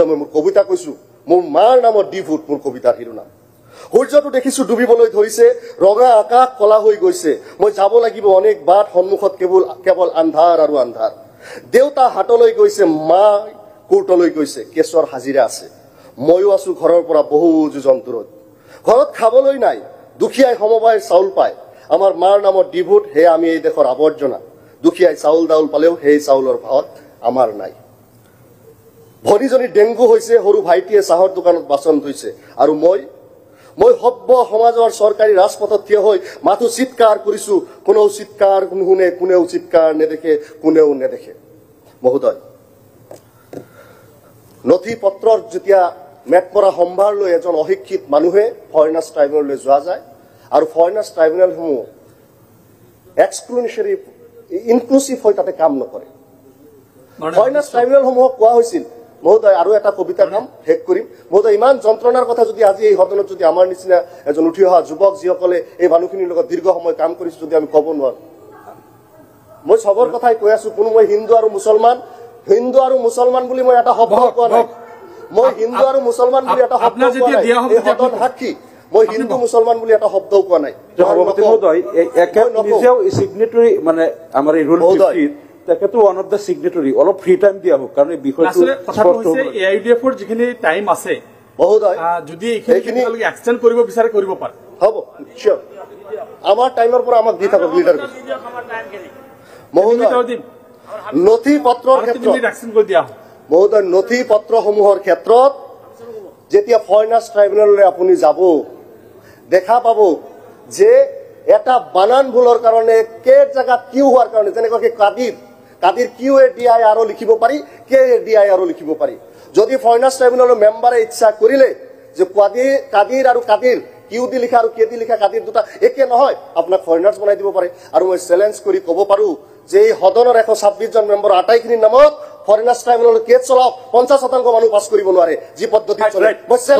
মই মোৰ কবিতা কৈছো মোৰ মাৰ নামত ডিভোট মোৰ কবিতাৰ শিৰোনাম সূৰ্যটো দেখিছো ডুবিবলৈ ধৰিছে ৰঙা আকাশ কলা হৈ গৈছে মই যাব লাগিব অনেক বাট সন্মুখত কেৱল আন্ধাৰ আৰু আন্ধাৰ দেউতা হাতলৈ গৈছে মা কোৰ্টলৈ গৈছে কেশৰ হাজিৰা আছে ময়ো আছো ঘৰৰ পৰা বহু যোজন দূৰত ঘৰত খাবলৈ নাই দুখীয়াই সমবায়ৰ চাউল পায় আমাৰ মাৰ নামত ডিভোট হে আমি এই দেশৰ আৱৰ্জনা দুখীয়াই চাউল দাউল পালেও সেই চাউলৰ ভাত আমাৰ নাই ভনীজনী ডেংগু হৈছে সৰু ভাইটিয়ে চাহৰ দোকানত বাচন ধুইছে আৰু মই সভ্য সমাজৰ চৰকাৰী ৰাজপথত থিয় হৈ মাথো চিৎকাৰ কৰিছো কোনেও চিৎকাৰ নুশুনে কোনেও চিৎকাৰ নেদেখে কোনেও নেদেখে মহোদয় নথি পত্ৰৰ যেতিয়া মেটমৰা সম্ভাৰ লৈ এজন অশিক্ষিত মানুহে ফৰেনাৰ্ছ ট্ৰাইব্যুনেললৈ যোৱা যায় আৰু ফৰেনাৰ্ছ ট্ৰাইব্যুনেলসমূহ এক্সক্লুনেশ্যৰী ইনক্লুচিভ হৈ তাতে কাম নকৰে ফৰেনাৰ্ছ ট্ৰাইব্যুনেলসমূহক কোৱা হৈছিল মহোদয় আৰু এটা কবিতা কাম শেষ কৰিম মহোদয় ইমান যন্ত্ৰণাৰ কথা যদি আজি এই সদনত যদি আমাৰ নিচিনা এজন উঠি অহা যুৱক যিসকলে এই মানুহখিনিৰ লগত দীৰ্ঘ সময় কাম কৰিছো যদি আমি ক'ব নোৱাৰো মই চবৰ কথাই কৈ আছো কোনো মই হিন্দু আৰু মুছলমান বুলি মই এটা শব্দ কোৱা নাই মই হিন্দু আৰু মুছলমান বুলি এটা শব্দ কোৱা নাই এই সদন সাক্ষী মই হিন্দু মুছলমান বুলি এটা শব্দও কোৱা নাই সভাপতি মহোদয় নিজেও সিগনেটৰী মানে আমাৰ এই ৰুল 50 তেখেতো ওয়ান অফ দ্য সিগনেটৰী অলপ ফ্ৰী টাইম দিয়া হোক কাৰণ এই বিষয়টো কথাটো হৈছে এআইডিএফৰ যিখিনি টাইম আছে মহোদয় যদি এইখিনি এক্সটেন্ড কৰিব বিচাৰে কৰিব পাৰে হ'ব শিওৰ আমাৰ টাইমৰ পৰা আমাক দি থাকক লিডাৰ মহোদয় নথি পত্ৰৰ ক্ষেত্ৰত মহোদয় নথি পত্ৰসমূহৰ ক্ষেত্ৰত যেতিয়া ফৰেনাৰ্ছ ট্ৰাইব্যুনেললৈ আপুনি যাব দেখা পাব যে এটা বানান ভুলৰ কাৰণে কে জায়গাত কিউ হোৱাৰ কাৰণে যেনেকৈ Qadir Q A D I R লিখিব পাৰি কে এ ডি আই আৰ লিখিব পাৰি যদি ফৰেনাৰ্ছ ট্ৰাইব্যুনেলৰ মেম্বাৰে ইচ্ছা কৰিলে যে কাদিৰ আৰু কাদিৰ কিউ দি লিখা আৰু কে দি লিখা কাদিৰ দুটা একে নহয় আপোনাক ফৰেনাৰ্ছ বনাই দিব পাৰে আৰু মই চ্যালেঞ্জ কৰি ক'ব পাৰো যে এই সদনৰ 126 জন মেম্বাৰ আটাইখিনিৰ নামত ফৰেনাৰ্ছ ট্ৰাইব্যুনেলৰ কেছ চলাওক 50% মানুহ পাছ কৰিব নোৱাৰে যি পদ্ধতি চলে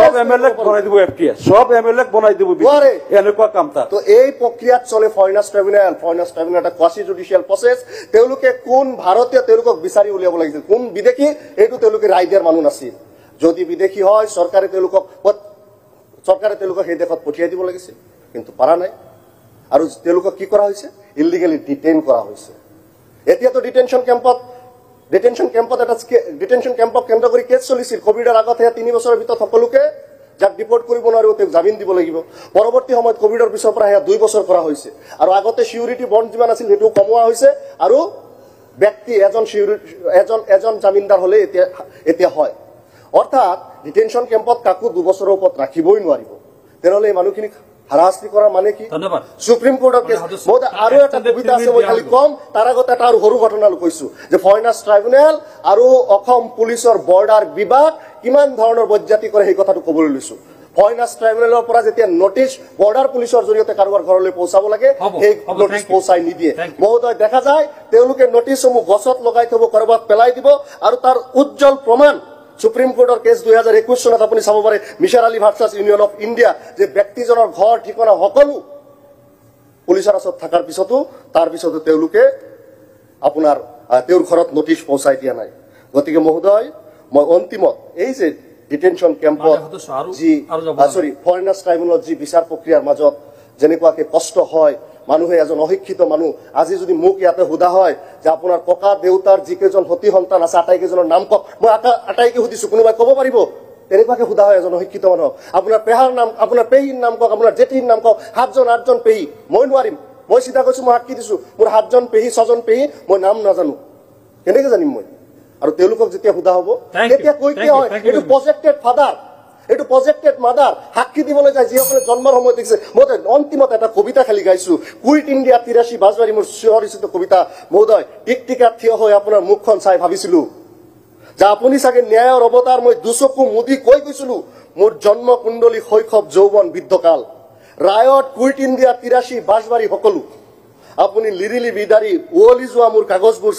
সব এমএলএ বনাই দিব এফটিএস সব এমএলএ বনাই দিব নোৱাৰে এনেকুৱা কামটা তো এই প্ৰক্ৰিয়াত চলে ফৰেনাৰ্ছ ট্ৰাইব্যুনেল এটা কোৱাসি জুডিশিয়াল প্ৰসেছ তেওঁলোকে কোন ভাৰতীয় তেওঁলোকক বিচাৰি উলিয়াব লাগিছিল কোন বিদেশী এইটো তেওঁলোকে ৰায় দিয়াৰ মানুহ নাছিল যদি বিদেশী হয় চৰকাৰে তেওঁলোকক সেই দেশত পঠিয়াই দিব লাগিছিল কিন্তু পাৰা নাই আৰু তেওঁলোকক কি কৰা হৈছে ইলিগেলি ডিটেইন কৰা হৈছে এতিয়াতো ডিটেনশন কেম্পত কেন্দ্ৰ কৰি কেছ চলিছিল কোভিডৰ আগতে 3 বছৰৰ ভিতৰত সকলোকে যাক ডিপোৰ্ট কৰিব নোৱাৰিব তেওঁক জামিন দিব লাগিব পৰৱৰ্তী সময়ত কোভিডৰ পিছৰ পৰা 2 বছৰ কৰা হৈছে আৰু আগতে সিউৰিটি বন্ড যিমান আছিল সেইটো কমোৱা হৈছে আৰু ব্যক্তি এজন জামিনদাৰ হলে এতিয়া হয় অৰ্থাৎ ডিটেনশন কেম্পত কাকো 2 বছৰৰ ওপৰত ৰাখিবই নোৱাৰিব তেনেহলে এই মানুহখিনি হাৰাশাস্তি কৰাৰ মানে কি সুপ্ৰিম কোৰ্টৰ কেছ আৰু এটা কবিতা আছে মই খালি কম তাৰ আগতে এটা আৰু সৰু ঘটনা কৈছো যে ফৰেনাৰ্ছ ট্ৰাইব্যুনেল আৰু অসম পুলিচৰ বৰ্ডাৰ বিভাগ কিমান ধৰণৰ বজ্জাতি কৰে সেই কথাটো ক'বলৈ লৈছো ফৰেনাৰ্ছ ট্ৰাইব্যুনেলৰ পৰা যেতিয়া নোটিছ বৰ্ডাৰ পুলিচৰ জৰিয়তে কাৰোবাৰ ঘৰলৈ পৌঁছাব লাগে সেই নোটিছ পৌঁছাই নিদিয়ে মহোদয় দেখা যায় তেওঁলোকে নোটিছসমূহ গছত লগাই থব কাৰোবাক পেলাই দিব আৰু তাৰ উজ্জ্বল প্ৰমাণ সুপ্ৰিম কোৰ্টৰ কেছ 2021 চনত আপুনি চাব পাৰে Misar Ali versus union of India যে ব্যক্তিজনৰ ঘৰ ঠিকনা সকলো পুলিচৰ ওচৰত থকাৰ পিছতো তাৰ পিছতো তেওঁলোকে আপোনাৰ তেওঁৰ ঘৰত নোটিছ পৌঁছাই দিয়া নাই গতিকে মহোদয় মই অন্তিমত এই যে ডিটেনশন কেম্পত ফৰেনাৰ্ছ ট্ৰাইব্যুনেলত যি বিচাৰ প্ৰক্ৰিয়াৰ মাজত যেনেকুৱাকে কষ্ট হয় মানুহে এজন অশিক্ষিত মানুহ আজি যদি মোক ইয়াতে সোধা হয় যে আপোনাৰ ককা দেউতাৰ যিকেইজন সতি সন্তান আছে আটাইকেইজনৰ নাম কওক মই আটাইকে সুধিছো কোনোবাই ক'ব পাৰিব তেনেকুৱাকে সোধা হয় এজন অশিক্ষিত মানুহ আপোনাৰ পেহাৰ নাম আপোনাৰ পেহীৰ নাম কওক আপোনাৰ জেঠীৰ নাম কওক 7জন পেহী মই নোৱাৰিম মই চিন্তা কৰিছো মই সাক্ষী দিছো মোৰ 7জন পেহী 6জন পেহী মই নাম নাজানো কেনেকৈ জানিম মই আৰু তেওঁলোকক যেতিয়া সোধা হ'ব তেতিয়া কৈ কি হয় এইটো প্ৰজেক্টেড ফাদাৰ এইটো প্ৰজেক্টেড মাদাৰ সাক্ষী দিবলৈ যায় যিসকলে জন্মৰ সময়ত দেখিছে মই অন্তিমত এটা কবিতা খালি গাইছো কুইট ইণ্ডিয়া 83 বাজবাৰী মোৰ চিৰচিত কবিতা মহোদয় টিকটিকাত থিয় হৈ আপোনাৰ মুখখন চাই ভাবিছিলো যে আপুনি চাগে ন্যায়ৰ অৱতাৰ মই দুচকু মুদি কৈ গৈছিলো মোৰ জন্ম কুণ্ডলী শৈশৱ যৌৱন বৃদ্ধকাল ৰায়ত কুইট ইণ্ডিয়া 83 বাজবাৰী সকলো আপুনি লিৰিলি বিদাৰি উৱলি যোৱা মোৰ কাগজবোৰ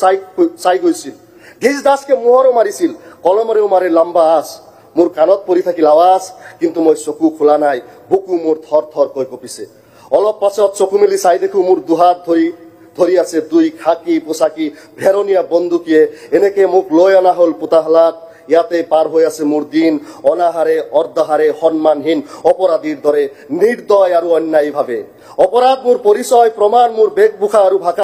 চাই গৈছিল গিজ দাসকে মোহৰো মাৰিছিল কলমৰেও মাৰে লম্বা আছ মোৰ কাণত পৰি থাকিল আৱাজ কিন্তু মই চকু খোলা নাই বুকু মোৰ থৰ থৰ কৈ কঁপিছে অলপ পাছত চকু মেলি চাই দেখো মোৰ দুহাত ধৰি আছে 2 খাকি পোচাকি ভেৰণীয়া বন্দুকিয়ে এনেকে মোক লৈ অনা হল পোতাহলাত ইয়াতে পাৰ হৈ আছে মোৰ দিন অনাহাৰে অৰ্ধাহাৰে সন্মানহীন অপৰাধীৰ দৰে নিৰ্দয় আৰু অন্যায়ভাৱে অপৰাধ মোৰ পৰিচয় প্ৰমাণ মোৰ বেশভূষা আৰু ভাষা